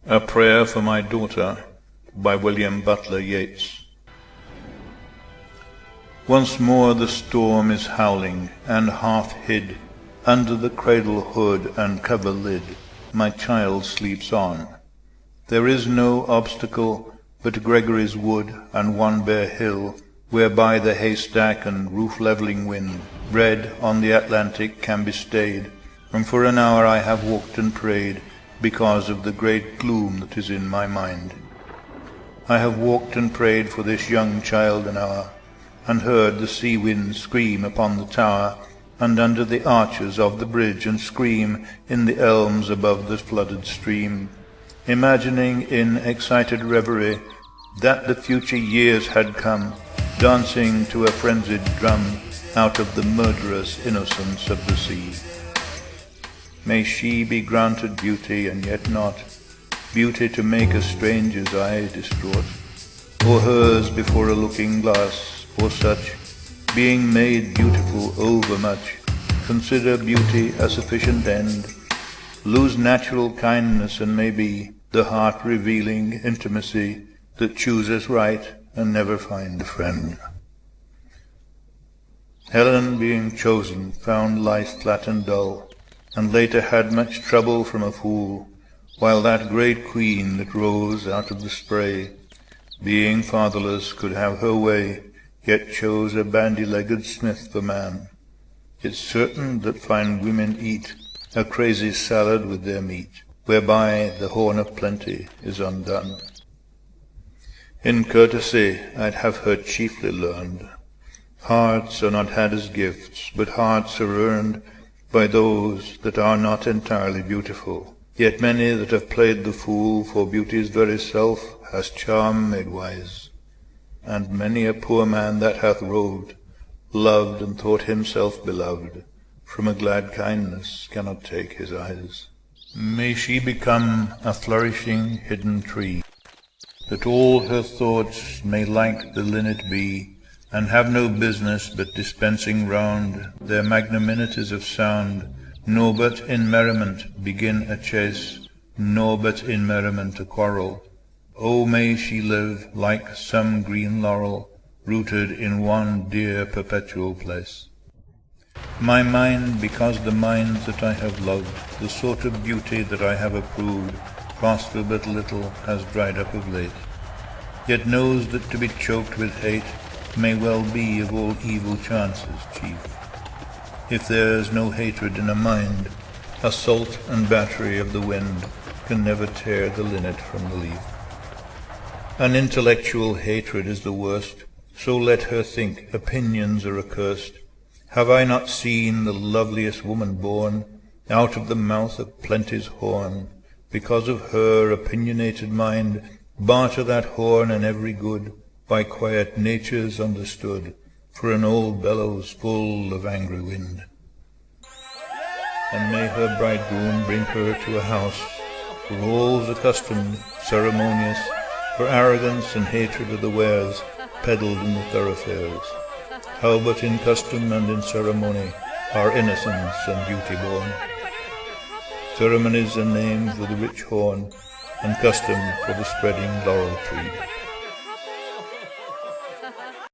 A Prayer for My Daughter by William Butler Yeats. Once more the storm is howling, and half hid under the cradle hood and cover lid, my child sleeps on. There is no obstacle but Gregory's wood and one bare hill, whereby the haystack and roof-levelling wind, bred on the Atlantic, can be stayed, and for an hour I have walked and prayed, because of the great gloom that is in my mind. I have walked and prayed for this young child an hour, and heard the sea wind scream upon the tower, and under the arches of the bridge, and scream in the elms above the flooded stream, imagining in excited reverie that the future years had come, dancing to a frenzied drum out of the murderous innocence of the sea. May she be granted beauty, and yet not beauty to make a stranger's eye distraught, or hers before a looking-glass, or such, being made beautiful overmuch, consider beauty a sufficient end, lose natural kindness, and maybe the heart-revealing intimacy that chooses right and never find a friend. Helen, being chosen, found life flat and dull, and later had much trouble from a fool, while that great queen that rose out of the spray, being fatherless, could have her way, yet chose a bandy-legged smith for man. It's certain that fine women eat a crazy salad with their meat, whereby the horn of plenty is undone. In courtesy I'd have her chiefly learned. Hearts are not had as gifts, but hearts are earned by those that are not entirely beautiful. Yet many that have played the fool for beauty's very self has charm made wise, and many a poor man that hath roved, loved and thought himself beloved, from a glad kindness cannot take his eyes. May she become a flourishing hidden tree, that all her thoughts may like the linnet be, and have no business but dispensing round their magnanimities of sound, nor but in merriment begin a chase, nor but in merriment a quarrel. O may she live like some green laurel, rooted in one dear perpetual place. My mind, because the minds that I have loved, the sort of beauty that I have approved, prosper but little, has dried up of late, yet knows that to be choked with hate may well be of all evil chances chief. If there is no hatred in a mind, assault and battery of the wind can never tear the linnet from the leaf. An intellectual hatred is the worst, so let her think opinions are accursed. Have I not seen the loveliest woman born out of the mouth of plenty's horn, because of her opinionated mind, barter that horn and every good, by quiet natures understood, for an old bellows full of angry wind? And may her bridegroom bring her to a house where all's accustomed, ceremonious, for arrogance and hatred of the wares peddled in the thoroughfares. How but in custom and in ceremony are innocence and beauty born? Ceremony's a name for the rich horn, and custom for the spreading laurel tree.